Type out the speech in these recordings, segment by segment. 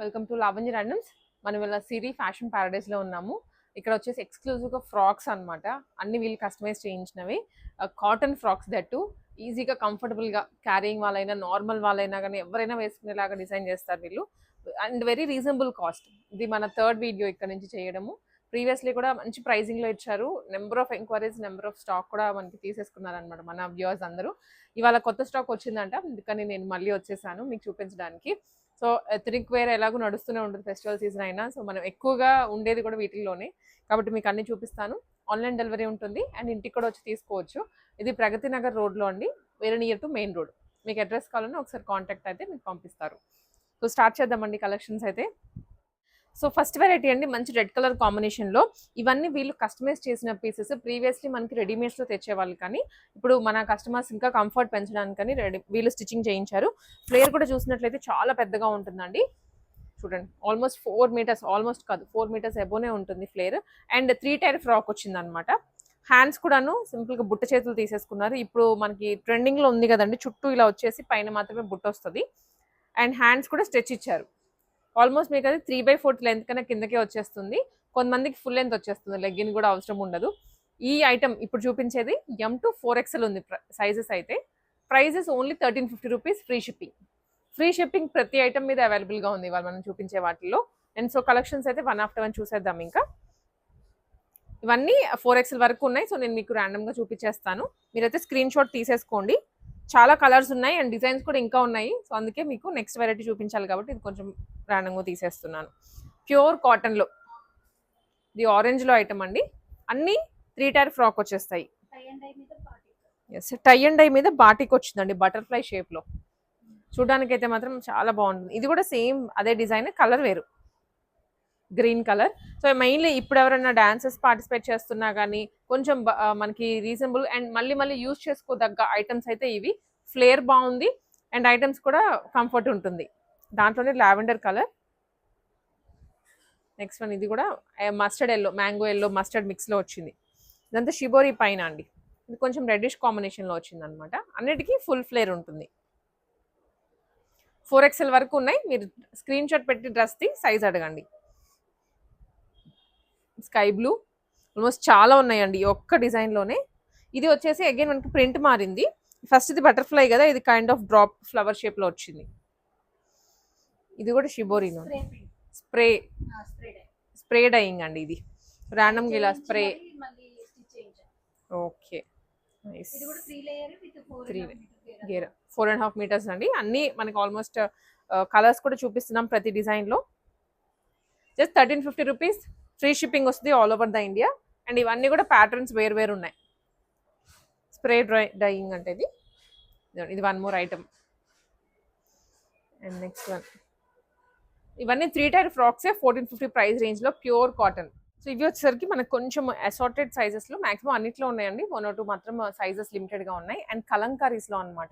Welcome to Lavanya randoms. మనం ఇలా సిరి fashion Paradise లో ఉన్నాము. ఇక్కడ వచ్చేసి ఎక్స్క్లూజివ్ గా ఫ్రాక్స్ అన్నమాట. అన్ని వీళ్ళు కస్టమైజ్ చేయించినవి, కాటన్ ఫ్రాక్స్ దట్టు ఈజీగా కంఫర్టబుల్ గా క్యారింగ్ వాళ్ళైనా నార్మల్ వాళ్ళైనా కానీ ఎవరైనా వేసుకునేలాగా డిజైన్ చేస్తారు వీళ్ళు. And very reasonable cost. ఇది మన థర్డ్ వీడియో ఇక్కడ నుంచి చేయడము. ప్రీవియస్లీ కూడా మంచి ప్రైజింగ్ లో ఇచ్చారు. Number of enquiries, number of stock కూడా మనకి తీసేసుకున్నారు అనమాట మన వ్యూవర్స్ అందరూ. ఇవాళ కొత్త స్టాక్ వచ్చిందంట, అందుకని నేను మళ్ళీ వచ్చేసాను మీకు చూపించడానికి. సో ఎథనిక్ వేర్ ఎలాగో నడుస్తూనే ఉంటుంది ఫెస్టివల్ సీజన్ అయినా. సో మనం ఎక్కువగా ఉండేది కూడా వీటిల్లోనే, కాబట్టి మీకు అన్ని చూపిస్తాను. ఆన్లైన్ డెలివరీ ఉంటుంది అండ్ ఇంటికి కూడా వచ్చి తీసుకోవచ్చు. ఇది ప్రగతి నగర్ రోడ్లో అండి, very near to main road. మీకు అడ్రస్ కావాలన్నా ఒకసారి కాంటాక్ట్ అయితే మీకు పంపిస్తారు. సో స్టార్ట్ చేద్దామండి కలెక్షన్స్ అయితే. సో ఫస్ట్ వెరైటీ అండి, మంచి రెడ్ కలర్ కాంబినేషన్లో. ఇవన్నీ వీళ్ళు కస్టమైజ్ చేసిన పీసెస్. ప్రీవియస్లీ మనకి రెడీమేడ్స్లో తెచ్చేవాళ్ళు, కానీ ఇప్పుడు మన కస్టమర్స్ ఇంకా కంఫర్ట్ పెంచడానికని వీళ్ళు స్టిచ్చింగ్ చేయించారు. ఫ్లేర్ కూడా చూసినట్లయితే చాలా పెద్దగా ఉంటుందండి. చూడండి, ఆల్మోస్ట్ 4 మీటర్స్, ఆల్మోస్ట్ కాదు 4 మీటర్స్ ఎబోనే ఉంటుంది ఫ్లేర్. అండ్ 3 టైర్ ఫ్రాక్ వచ్చింది అనమాట. హ్యాండ్స్ కూడాను సింపుల్గా బుట్ట చేతులు తీసేసుకున్నారు. ఇప్పుడు మనకి ట్రెండింగ్లో ఉంది కదండి, చుట్టూ ఇలా వచ్చేసి పైన మాత్రమే బుట్ట వస్తుంది. అండ్ హ్యాండ్స్ కూడా స్ట్రెచ్ ఇచ్చారు. ఆల్మోస్ట్ మీకు అది 3/4 లెంత్ కన్నా కిందకే వచ్చేస్తుంది. కొంతమందికి ఫుల్ లెంత్ వచ్చేస్తుంది, లెగ్గిన్ కూడా అవసరం ఉండదు. ఈ ఐటమ్ ఇప్పుడు చూపించేది M to 4XL ఉంది సైజెస్ అయితే. Prices only 1350 rupees, free shipping. Free shipping ప్రతి ఐటమ్ మీద అవైలబుల్గా ఉంది ఇవాళ మనం చూపించే వాటిల్లో. అండ్ సో కలెక్షన్స్ అయితే వన్ ఆఫ్టర్ వన్ చూసేద్దాం. ఇంకా ఇవన్నీ 4XL వరకు ఉన్నాయి. సో నేను మీకు ర్యాండమ్గా చూపించేస్తాను, మీరైతే స్క్రీన్ షాట్ తీసేసుకోండి. చాలా కలర్స్ ఉన్నాయి అండ్ డిజైన్స్ కూడా ఇంకా ఉన్నాయి. సో అందుకే మీకు నెక్స్ట్ వెరైటీ చూపించాలి కాబట్టి ఇది కొంచెం ర్యాండమ్గా తీసేస్తున్నాను. ప్యూర్ కాటన్లో ఇది ఆరెంజ్లో ఐటమ్ అండి. అన్నీ 3 టైర్ ఫ్రాక్ వచ్చేస్తాయి. ఎస్, టై అండ్ డై మీద బాటిక్ వచ్చిందండి, బటర్ఫ్లై షేప్లో. చూడడానికి అయితే మాత్రం చాలా బాగుంటుంది. ఇది కూడా సేమ్ అదే డిజైన్, కలర్ వేరు, గ్రీన్ కలర్. సో మెయిన్లీ ఇప్పుడు ఎవరైనా డాన్సెస్ పార్టిసిపేట్ చేస్తున్నా కానీ కొంచెం మనకి రీజనబుల్ అండ్ మళ్ళీ యూజ్ చేసుకోదగ్గ ఐటమ్స్ అయితే ఇవి. ఫ్లేర్ బాగుంది అండ్ ఐటమ్స్ కూడా కంఫర్ట్ ఉంటుంది. దాంట్లోనే లావెండర్ కలర్. నెక్స్ట్ వన్ ఇది కూడా mustard yellow, mango yellow mustard మిక్స్లో వచ్చింది. ఇదంతా షిబోరి పైన అండి. ఇది కొంచెం రెడ్డిష్ కాంబినేషన్లో వచ్చింది అనమాట. అన్నిటికీ ఫుల్ ఫ్లేర్ ఉంటుంది. 4XL వరకు ఉన్నాయి. మీరు స్క్రీన్ షాట్ పెట్టి డ్రెస్ది సైజ్ అడగండి. స్కై బ్లూ, ఆల్మోస్ట్ చాలా ఉన్నాయండి ఈ ఒక్క డిజైన్లోనే. ఇది వచ్చేసి అగైన్ మనకి ప్రింట్ మారింది. ఫస్ట్ ఇది బటర్ఫ్లై కదా, ఇది కైండ్ ఆఫ్ డ్రాప్ ఫ్లవర్ షేప్లో వచ్చింది. ఇది కూడా షిబోరీలో స్ప్రే డైయింగ్ అండి. ఇది ర్యాండమ్గా ఇలా స్ప్రే. ఓకే, 4.5 మీటర్స్ అండి. అన్నీ మనకి ఆల్మోస్ట్ కలర్స్ కూడా చూపిస్తున్నాం ప్రతి డిజైన్లో. జస్ట్ 1350 రూపీస్, ఫ్రీ షిప్పింగ్ వస్తుంది all over the India. And ఇవన్నీ కూడా ప్యాటర్న్స్ వేరు ఉన్నాయి. స్ప్రే డైయింగ్ అంటే ఇది one more item. And next one, ఇవన్నీ 3 టైర్ ఫ్రాక్సే, 1450 ప్రైస్ రేంజ్లో, ప్యూర్ కాటన్. సో ఇవి వచ్చేసరికి మనకు కొంచెం అసార్టెడ్ సైజెస్లో, మాక్సిమం అన్నిట్లో ఉన్నాయండి, 1 or 2 మాత్రం సైజెస్ లిమిటెడ్గా ఉన్నాయి. అండ్ కలంకారీస్లో అనమాట.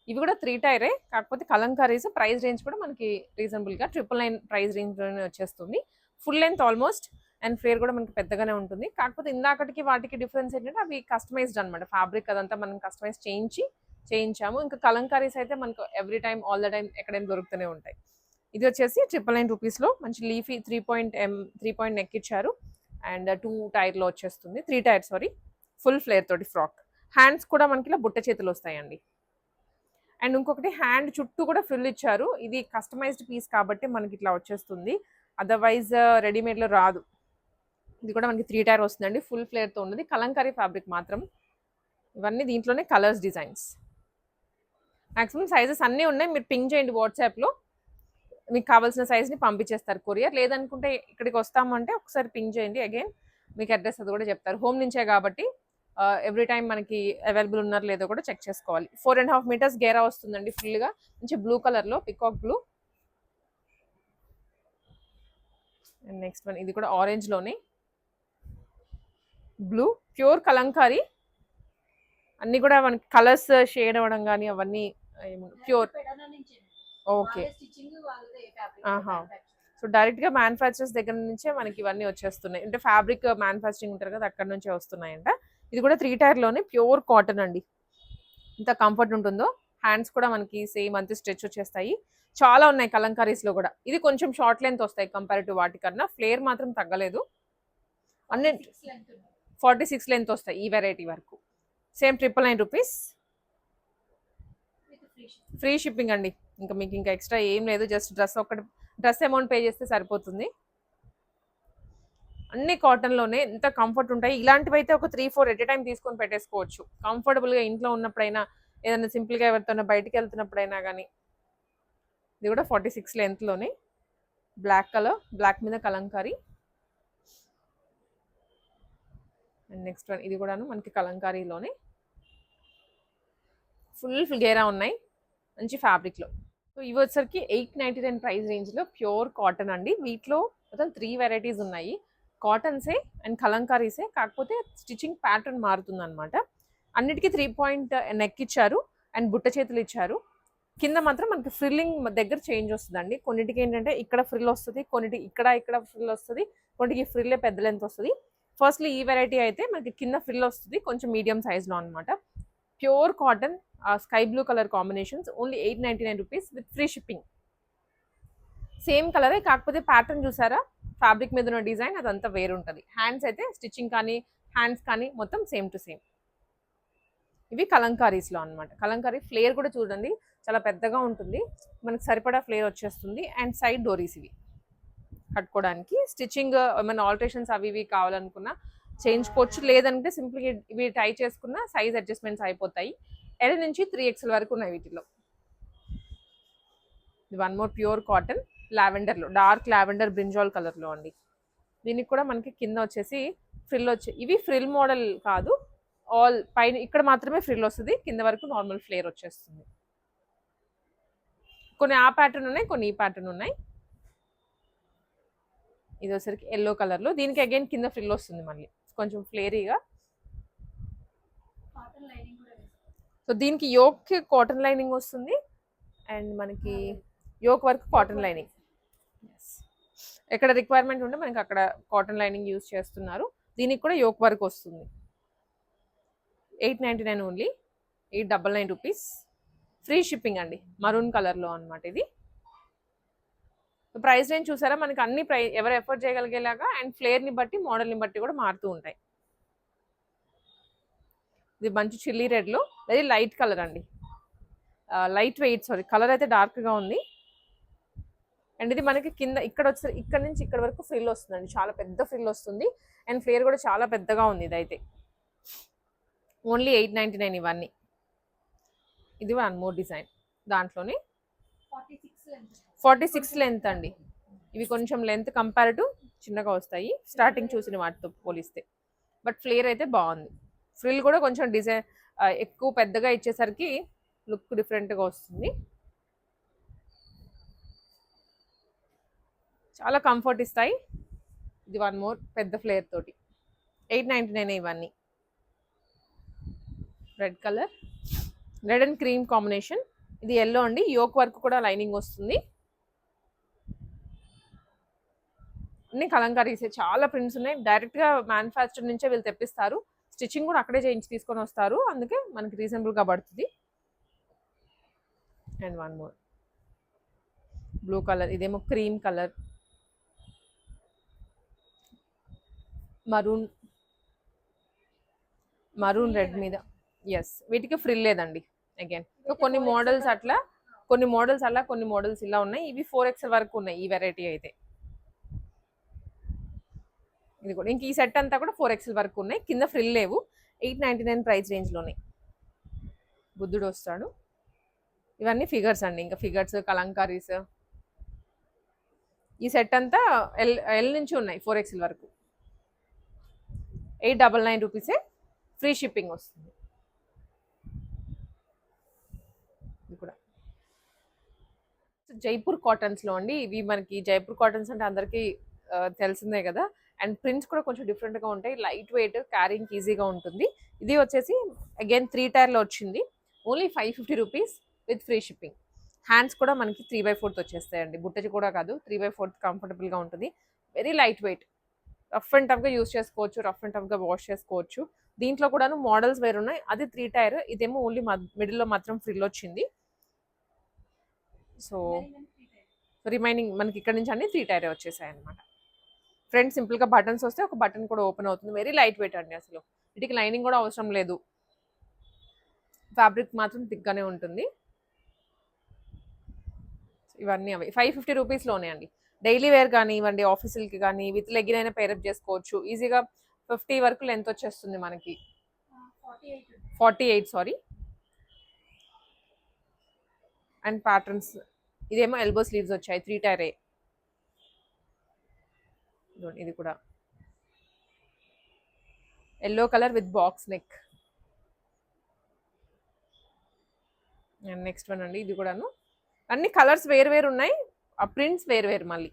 ఇవి కూడా 3 టైరే, కాకపోతే కలంకారీస్ ప్రైస్ రేంజ్ కూడా మనకి రీజనబుల్గా 999 ప్రైస్ రేంజ్లోనే వచ్చేస్తుంది. Full length almost, and flare కూడా మనకి పెద్దగానే ఉంటుంది. కాకపోతే ఇందాకటికి వాటికి డిఫరెన్స్ ఏంటంటే అవి కస్టమైజ్డ్ అనమాట. ఫ్యాబ్రిక్ అదంతా మనం కస్టమైజ్ చేయించాము. ఇంకా కలంకారీస్ అయితే మనకు every time all the time ఎక్కడైనా దొరుకుతూనే ఉంటాయి. ఇది వచ్చేసి 999 రూపీస్లో మంచి లీఫీ 3 పాయింట్ నెక్ ఇచ్చారు. అండ్ 2 టైర్లో వచ్చేస్తుంది, 3 టైర్ సారీ, ఫుల్ ఫ్లేర్ తోటి ఫ్రాక్. హ్యాండ్స్ కూడా మనకి ఇలా బుట్ట చేతులు వస్తాయండి. అండ్ ఇంకొకటి హ్యాండ్ చుట్టూ కూడా ఫిల్ ఇచ్చారు. ఇది కస్టమైజ్డ్ పీస్ కాబట్టి మనకి ఇట్లా వచ్చేస్తుంది, అదర్వైజ్ రెడీమేడ్లో రాదు. ఇది కూడా మనకి 3 టైర్ వస్తుందండి, ఫుల్ ఫ్లేర్తో ఉన్నది, కలంకారీ ఫ్యాబ్రిక్ మాత్రం. ఇవన్నీ దీంట్లోనే కలర్స్, డిజైన్స్. మ్యాక్సిమం సైజెస్ అన్నీ ఉన్నాయి. మీరు పింక్ చేయండి వాట్సాప్లో, మీకు కావాల్సిన సైజ్ని పంపించేస్తారు కొరియర్. లేదనుకుంటే ఇక్కడికి వస్తామంటే ఒకసారి పింక్ చేయండి, అగైన్ మీకు అడ్రస్ అది కూడా చెప్తారు. హోమ్ నుంచే కాబట్టి ఎవ్రీ టైం మనకి అవైలబుల్ ఉన్నారు లేదో కూడా చెక్ చేసుకోవాలి. 4.5 మీటర్స్ గేరా వస్తుందండి ఫుల్గా, మంచి బ్లూ కలర్లో, peacock blue. And next one, ఇది కూడా ఆరెంజ్లోనే బ్లూ, ప్యూర్ కలంకారీ. అన్నీ కూడా మనకి కలర్స్ షేడ్ అవ్వడం కానీ అవన్నీ ప్యూర్. ఓకే, సో డైరెక్ట్గా మ్యానుఫ్యాక్చరర్స్ దగ్గర నుంచే మనకి ఇవన్నీ వచ్చేస్తున్నాయి. అంటే ఫ్యాబ్రిక్ మ్యానుఫ్యాక్చరింగ్ ఉంటారు కదా, అక్కడ నుంచే వస్తున్నాయంట. ఇది కూడా 3 టైర్లోనే ప్యూర్ కాటన్ అండి. ఇంత కంఫర్ట్ ఉంటుందో. హ్యాండ్స్ కూడా మనకి సేమ్ అంతే స్ట్రెచ్ వచ్చేస్తాయి. చాలా ఉన్నాయి కలంకారీస్లో కూడా. ఇది కొంచెం షార్ట్ లెంత్ వస్తాయి కంపేర్ టు వాటికన్నా. ఫ్లేర్ మాత్రం తగ్గలేదు. అన్ని 46 లెంత్ వస్తాయి ఈ వెరైటీ వరకు. సేమ్ 999 రూపీస్, ఫ్రీ షిప్పింగ్ అండి. ఇంకా మీకు ఇంకా ఎక్స్ట్రా ఏం లేదు, జస్ట్ డ్రెస్ అమౌంట్ పే చేస్తే సరిపోతుంది. అన్ని కాటన్లోనే ఎంత కంఫర్ట్ ఉంటాయి. ఇలాంటివి అయితే ఒక 3-4 ఎట్ ఎ టైం తీసుకొని పెట్టేసుకోవచ్చు కంఫర్టబుల్గా. ఇంట్లో ఉన్నప్పుడైనా, ఏదైనా సింపుల్గా ఎవరితోనైనా బయటికి వెళ్తున్నప్పుడైనా కానీ. ఇది కూడా 46 లెంత్లోనే బ్లాక్ కలర్, బ్లాక్ మీద కలంకారీ. అండ్ నెక్స్ట్ వన్ ఇది కూడాను మనకి కలంకారీలోనే ఫుల్ ఫిగేరా ఉన్నాయి మంచి ఫ్యాబ్రిక్లో. సో ఇవి వచ్చరికి 899 ప్రైస్ రేంజ్లో ప్యూర్ కాటన్ అండి. వీటిలో మొత్తం 3 వెరైటీస్ ఉన్నాయి. కాటన్సే అండ్ కలంకారీసే, కాకపోతే స్టిచ్చింగ్ ప్యాటర్న్ మారుతుంది అనమాట. అన్నిటికీ 3 పాయింట్ నెక్ ఇచ్చారు అండ్ బుట్ట చేతులు ఇచ్చారు. కింద మాత్రం మనకి ఫ్రిల్లింగ్ దగ్గర చేంజ్ వస్తుందండి. కొన్నిటికి ఏంటంటే ఇక్కడ ఫ్రిల్ వస్తుంది, కొన్నిటికి ఇక్కడ ఫ్రిల్ వస్తుంది, కొన్నిటికి ఫ్రిల్లే పెద్ద లెంత్ వస్తుంది. ఫస్ట్లీ ఈ వెరైటీ అయితే మనకి కింద ఫ్రిల్ వస్తుంది కొంచెం మీడియం సైజ్లో అనమాట. Pure cotton, sky blue colour combinations, only 899 rupees with free shipping. Same కలరే, కాకపోతే ప్యాటర్న్ చూసారా, ఫ్యాబ్రిక్ మీద ఉన్న డిజైన్ అదంతా వేరు ఉంటుంది. హ్యాండ్స్ అయితే స్టిచ్చింగ్ కానీ హ్యాండ్స్ కానీ మొత్తం సేమ్ టు సేమ్. ఇవి కలంకారీస్లో అనమాట. కలంకారీ ఫ్లేర్ కూడా చూడండి చాలా పెద్దగా ఉంటుంది, మనకు సరిపడా ఫ్లేర్ వచ్చేస్తుంది. అండ్ సైడ్ డోరీస్ ఇవి కట్టుకోవడానికి. స్టిచ్చింగ్ ఏమైనా ఆల్టరేషన్స్ అవి ఇవి కావాలనుకున్నా చేయించుకోవచ్చు, లేదంటే సింపుల్గా ఇవి టై చేసుకున్న సైజ్ అడ్జస్ట్మెంట్స్ అయిపోతాయి. L నుంచి 3XL వరకు ఉన్నాయి వీటిలో. ఇది వన్ మోర్ ప్యూర్ కాటన్ లావెండర్లో, డార్క్ లావెండర్ బ్రింజాల్ కలర్లో అండి. దీనికి కూడా మనకి కింద వచ్చేసి ఫ్రిల్ ఇవి ఫ్రిల్ మోడల్ కాదు, ఆల్ పైన ఇక్కడ మాత్రమే ఫ్రిల్ వస్తుంది, కింద వరకు నార్మల్ ఫ్లేర్ వచ్చేస్తుంది. కొన్ని ఆ ప్యాటర్న్ ఉన్నాయి, కొన్ని ఈ ప్యాటర్న్ ఉన్నాయి. ఇది వచ్చరికి ఎల్లో కలర్లో, దీనికి అగైన్ కింద ఫ్రిల్ వస్తుంది మళ్ళీ కొంచెం ఫ్లేరీగా. సో దీనికి యోక్ కాటన్ లైనింగ్ వస్తుంది అండ్ మనకి యోక్ వర్క్ కాటన్ లైనింగ్. ఎక్కడ రిక్వైర్మెంట్ ఉంటే మనకి అక్కడ కాటన్ లైనింగ్ యూజ్ చేస్తున్నారు. దీనికి కూడా యోక్ వర్క్ వస్తుంది. 899 ఓన్లీ, 899 రూపీస్, ఫ్రీ షిప్పింగ్ అండి. మరూన్ కలర్లో అనమాట ఇది. ప్రైస్ రేంజ్ చూసారా, మనకి అన్ని ఎవరు ఎఫర్ట్ చేయగలిగేలాగా అండ్ ఫ్లేర్ని బట్టి మోడల్ని బట్టి కూడా మారుతూ ఉంటాయి. ఇది మంచి చిల్లీ రెడ్లో వెరీ లైట్ కలర్ అండి, లైట్ వెయిట్, కలర్ అయితే డార్క్గా ఉంది. అండ్ ఇది మనకి కింద ఇక్కడ నుంచి ఇక్కడ వరకు ఫ్రిల్ వస్తుందండి, చాలా పెద్ద ఫ్రిల్ వస్తుంది అండ్ ఫ్లేర్ కూడా చాలా పెద్దగా ఉంది. ఇదైతే ఓన్లీ 899 ఇవన్నీ. ఇది వన్ మోర్ డిజైన్ దాంట్లోనే 46 లెంత్ అండి. ఇవి కొంచెం లెంత్ కంపారిటివ్ చిన్నగా వస్తాయి స్టార్టింగ్ చూసిన వాటితో పోలిస్తే, బట్ ఫ్లేర్ అయితే బాగుంది. ఫ్రిల్ కూడా కొంచెం డిజైన్ ఎక్కువ పెద్దగా ఇచ్చేసరికి లుక్ డిఫరెంట్గా వస్తుంది. చాలా కంఫర్ట్ ఇస్తాయి. ఇది వన్ మోర్ పెద్ద ఫ్లేర్ తోటి 899 ఇవన్నీ. Red colour, red and cream combination. ఇది ఎల్లో అండి, యోక్ వర్క్ కూడా లైనింగ్ వస్తుంది. అన్ని కలంకారీసే, చాలా ప్రింట్స్ ఉన్నాయి. డైరెక్ట్గా మ్యానుఫ్యాక్చర్ నుంచే వీళ్ళు తెప్పిస్తారు, స్టిచ్చింగ్ కూడా అక్కడే చేయించి తీసుకొని వస్తారు, అందుకే మనకి రీజనబుల్గా పడుతుంది. And one more blue colour, ఇదేమో క్రీమ్ కలర్, మరూన్ రెడ్ మీద. ఎస్, వీటికి ఫ్రిల్ లేదండి అగైన్. సో కొన్ని మోడల్స్ అట్లా, కొన్ని మోడల్స్ ఇలా ఉన్నాయి. ఇవి 4XL వరకు ఉన్నాయి ఈ వెరైటీ అయితే. ఇది కూడా ఇంక ఈ సెట్ అంతా కూడా 4XL వరకు ఉన్నాయి, కింద ఫ్రిల్ లేవు. 899 ప్రైస్ రేంజ్లోనే బుద్ధుడు వస్తాడు. ఇవన్నీ ఫిగర్స్ అండి, ఇంకా ఫిగర్స్ కలంకారీస్. ఈ సెట్ అంతా ఎల్ నుంచి ఉన్నాయి 4XL వరకు. 899 రూపీసే, ఫ్రీ షిప్పింగ్ వస్తుంది. ఇది కూడా జైపూర్ కాటన్స్లో అండి. ఇవి మనకి జైపూర్ కాటన్స్ అంటే అందరికీ తెలిసిందే కదా. అండ్ ప్రింట్స్ కూడా కొంచెం డిఫరెంట్గా ఉంటాయి, లైట్ వెయిట్, క్యారింగ్ ఈజీగా ఉంటుంది. ఇది వచ్చేసి అగైన్ 3 టైర్లో వచ్చింది, only 550 rupees with free shipping. Hands కూడా మనకి 3/4 వచ్చేస్తాయండి, బుట్టది కూడా కాదు, 3/4 కంఫర్టబుల్గా ఉంటుంది. Very light weight, rough and టఫ్గా యూస్ చేసుకోవచ్చు, రఫ్ అండ్ టఫ్గా వాష్ చేసుకోవచ్చు. దీంట్లో కూడాను మోడల్స్ వేరు ఉన్నాయి. అది 3 టైర్, ఇదేమో ఓన్లీ మిడిల్లో మాత్రం ఫ్రిల్ వచ్చింది. సో రిమైనింగ్ మనకి ఇక్కడ నుంచి అన్ని 3 టైరే వచ్చేసాయి అనమాట. ఫ్రంట్ సింపుల్గా బటన్స్ వస్తే ఒక బటన్ కూడా ఓపెన్ అవుతుంది. వెరీ లైట్ వెయిట్ అండి, అసలు వీటికి లైనింగ్ కూడా అవసరం లేదు. ఫ్యాబ్రిక్ మాత్రం థిక్గానే ఉంటుంది. ఇవన్నీ అవి 550 రూపీస్లోనే అండి. డైలీ వేర్ కానీ ఇవ్వండి, ఆఫీసులకి కానీ విత్ లెగ్గిన్ అయినా పేరప్ చేసుకోవచ్చు ఈజీగా. 50 వరకు లెంత్ వచ్చేస్తుంది మనకి. 48 సారీ. అండ్ ప్యాటర్న్స్, ఇదేమో ఎల్బో స్లీవ్స్ వచ్చాయి 3 టైరే. ఇది కూడా yellow colour with box neck. And next one అండి, ఇది కూడాను అన్ని కలర్స్ వేరు వేరు ఉన్నాయి, ఆ ప్రింట్స్ వేరు వేరు. మళ్ళీ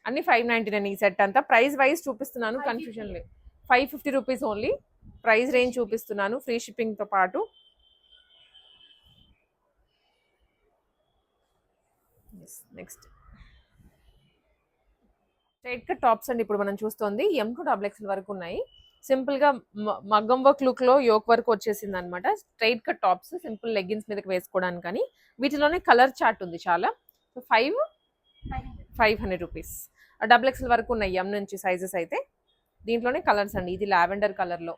అన్ని 599 ఈ సెట్ అంతా. ప్రైస్ వైజ్ చూపిస్తున్నాను, కన్ఫ్యూజన్ లేదు. 550 రూపీస్ ఓన్లీ ప్రైస్ రేంజ్ చూపిస్తున్నాను, ఫ్రీ షిప్పింగ్తో పాటు. నెక్స్ట్ స్ట్రైట్ కట్ టాప్స్ అండి. ఇప్పుడు మనం చూస్తుంది M2XXL వరకు ఉన్నాయి. సింపుల్గా మగ్గం వర్క్ లుక్లో యోక్ వర్క్ వచ్చేసింది అనమాట. Straight cut tops simple leggings మీదకి వేసుకోవడానికి. కానీ వీటిలోనే కలర్ చార్ట్ ఉంది చాలా. So 500 rupees. XXL వరకు ఉన్నాయి M నుంచి సైజెస్ అయితే. దీంట్లోనే కలర్స్ అండి. ఇది లావెండర్ కలర్లో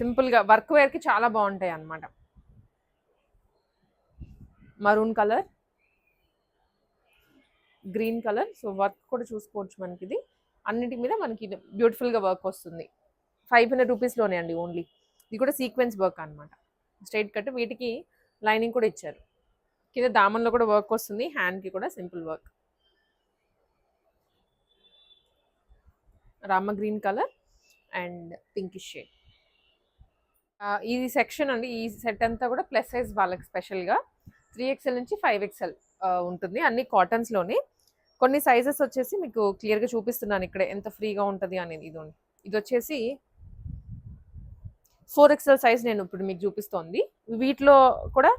సింపుల్గా వర్క్ వేర్కి చాలా బాగుంటాయి అన్నమాట. Maroon colour, green colour. So work కూడా చూసుకోవచ్చు మనకి. ఇది అన్నిటి మీద మనకి బ్యూటిఫుల్గా వర్క్ వస్తుంది. 500 రూపీస్లోనే అండి ఓన్లీ. ఇది కూడా సీక్వెన్స్ వర్క్ అనమాట, స్ట్రైట్ కట్. వీటికి లైనింగ్ కూడా ఇచ్చారు. కింద దామన్లో కూడా వర్క్ వస్తుంది, హ్యాండ్కి కూడా simple work. Rama green colour and pinkish shade. ఈ సెక్షన్ అండి, ఈ సెట్ అంతా కూడా ప్లస్ సైజ్ వాళ్ళకి స్పెషల్గా 3XL నుంచి 5XL ఉంటుంది. అన్ని కాటన్స్లోనే. కొన్ని సైజెస్ వచ్చేసి మీకు క్లియర్గా చూపిస్తున్నాను ఇక్కడ ఎంత ఫ్రీగా ఉంటుంది అనేది. ఇది వచ్చేసి 4XL సైజ్ నేను ఇప్పుడు మీకు చూపిస్తోంది. వీటిలో కూడా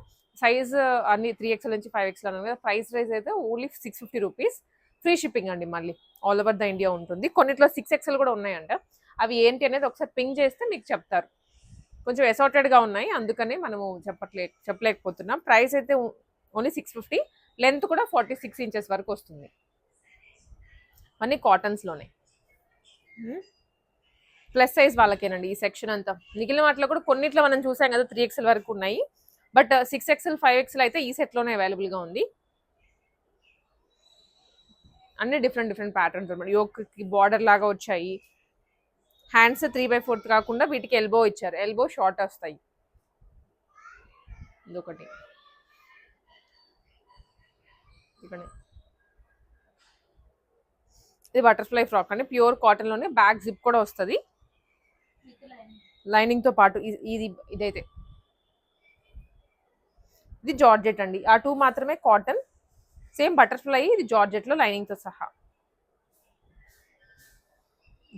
సైజ్ అన్ని 3XL నుంచి 5XL అన్నారు కదా. ప్రైస్ రైజ్ అయితే ఓన్లీ 650 రూపీస్. ఫ్రీ షిప్పింగ్ అండి, మళ్ళీ ఆల్ ఓవర్ ద ఇండియా ఉంటుంది. కొన్నిట్లో 6XL కూడా ఉన్నాయంట. అవి ఏంటి అనేది ఒకసారి పింక్ చేస్తే మీకు చెప్తారు. కొంచెం అసార్టెడ్గా ఉన్నాయి, అందుకనే మనము చెప్పలేకపోతున్నాం. ప్రైస్ అయితే ఓన్లీ 650. లెంత్ కూడా 46 ఇంచెస్ వరకు వస్తుంది. అన్నీ కాటన్స్లోనే. ప్లస్ సైజ్ వాళ్ళకేనండి ఈ సెక్షన్ అంతా. మిగిలిన వాటిలో కూడా కొన్నిట్లో మనం చూసాం కదా 3XL వరకు ఉన్నాయి. బట్ 6XL 5XL అయితే ఈ సెట్లోనే అవైలబుల్గా ఉంది. అన్ని డిఫరెంట్ ప్యాటర్న్స్ అనమాట. యోక్కి బార్డర్ లాగా వచ్చాయి. హ్యాండ్స్ 3/4 కాకుండా వీటికి ఎల్బో ఇచ్చారు. ఎల్బో షార్ట్ వస్తాయి. ఇదొకటి. ఇది బటర్ఫ్లై ఫ్రాక్ అండి, ప్యూర్ కాటన్లోనే. బ్యాక్ జిప్ కూడా వస్తుంది లైనింగ్తో పాటు. ఇదైతే ఇది జార్జెట్ అండి. ఆ 2 మాత్రమే కాటన్. సేమ్ బటర్ఫ్లై, ఇది జార్జెట్లో లైనింగ్తో సహా.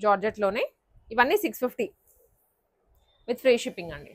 జార్జెట్లోనే ఇవన్నీ 650 విత్ ఫ్రీ షిప్పింగ్ అండి.